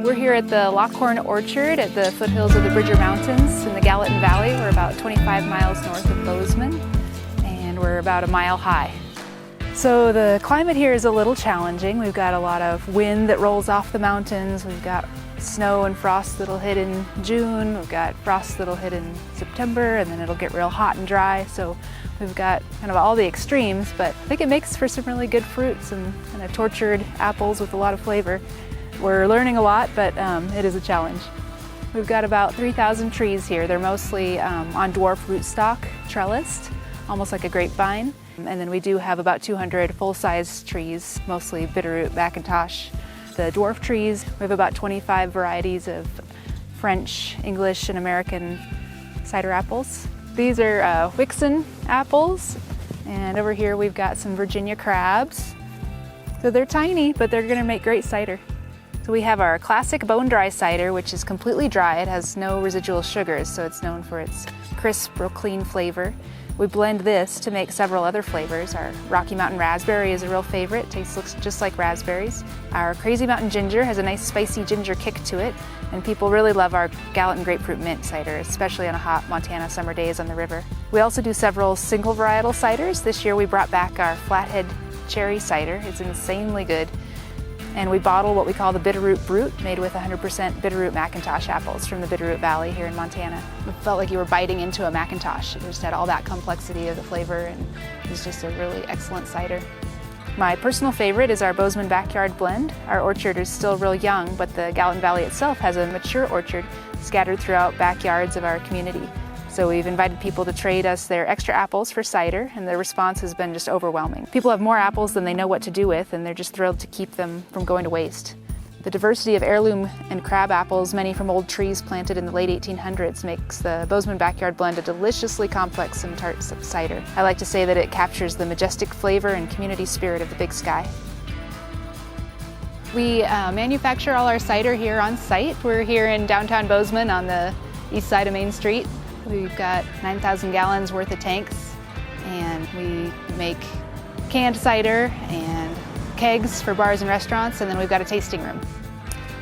We're here at the Lockhorn Orchard at the foothills of the Bridger Mountains in the Gallatin Valley. We're about 25 miles north of Bozeman, and we're about a mile high. So the climate here is a little challenging. We've got a lot of wind that rolls off the mountains. We've got snow and frost that'll hit in June. We've got frost that'll hit in September, and then it'll get real hot and dry. So we've got kind of all the extremes, but I think it makes for some really good fruits and kind of tortured apples with a lot of flavor. We're learning a lot, but it is a challenge. We've got about 3,000 trees here. They're mostly on dwarf rootstock, trellised, almost like a grapevine. And then we do have about 200 full-size trees, mostly Bitterroot, Macintosh. The dwarf trees, we have about 25 varieties of French, English, and American cider apples. These are Wixon apples, and over here we've got some Virginia crabs. So they're tiny, but they're gonna make great cider. So we have our classic bone-dry cider, which is completely dry. It has no residual sugars, so it's known for its crisp, real clean flavor. We blend this to make several other flavors. Our Rocky Mountain Raspberry is a real favorite. Looks just like raspberries. Our Crazy Mountain Ginger has a nice spicy ginger kick to it, and people really love our Gallatin Grapefruit Mint cider, especially on a hot Montana summer days on the river. We also do several single varietal ciders. This year we brought back our Flathead Cherry Cider. It's insanely good. And we bottle what we call the Bitterroot Brut, made with 100% Bitterroot Macintosh apples from the Bitterroot Valley here in Montana. It felt like you were biting into a Macintosh. It just had all that complexity of the flavor, and it was just a really excellent cider. My personal favorite is our Bozeman Backyard Blend. Our orchard is still real young, but the Gallatin Valley itself has a mature orchard scattered throughout backyards of our community. So we've invited people to trade us their extra apples for cider, and the response has been just overwhelming. People have more apples than they know what to do with, and they're just thrilled to keep them from going to waste. The diversity of heirloom and crab apples, many from old trees planted in the late 1800s, makes the Bozeman Backyard Blend a deliciously complex and tart cider. I like to say that it captures the majestic flavor and community spirit of the Big Sky. We manufacture all our cider here on site. We're here in downtown Bozeman on the east side of Main Street. We've got 9,000 gallons worth of tanks, and we make canned cider and kegs for bars and restaurants, and then we've got a tasting room.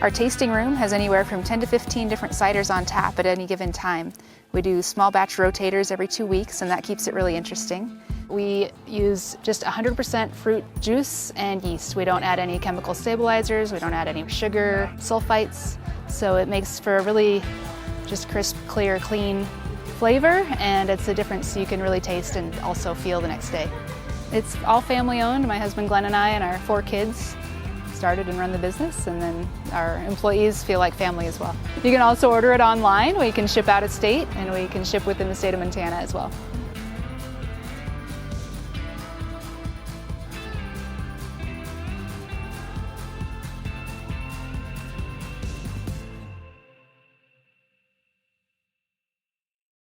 Our tasting room has anywhere from 10 to 15 different ciders on tap at any given time. We do small batch rotators every 2 weeks, and that keeps it really interesting. We use just 100% fruit juice and yeast. We don't add any chemical stabilizers, we don't add any sugar, sulfites, so it makes for a really just crisp, clear, clean flavor, and it's a difference you can really taste and also feel the next day. It's all family owned. My husband Glenn and I and our 4 kids started and run the business, and then our employees feel like family as well. You can also order it online. We can ship out of state, and we can ship within the state of Montana as well.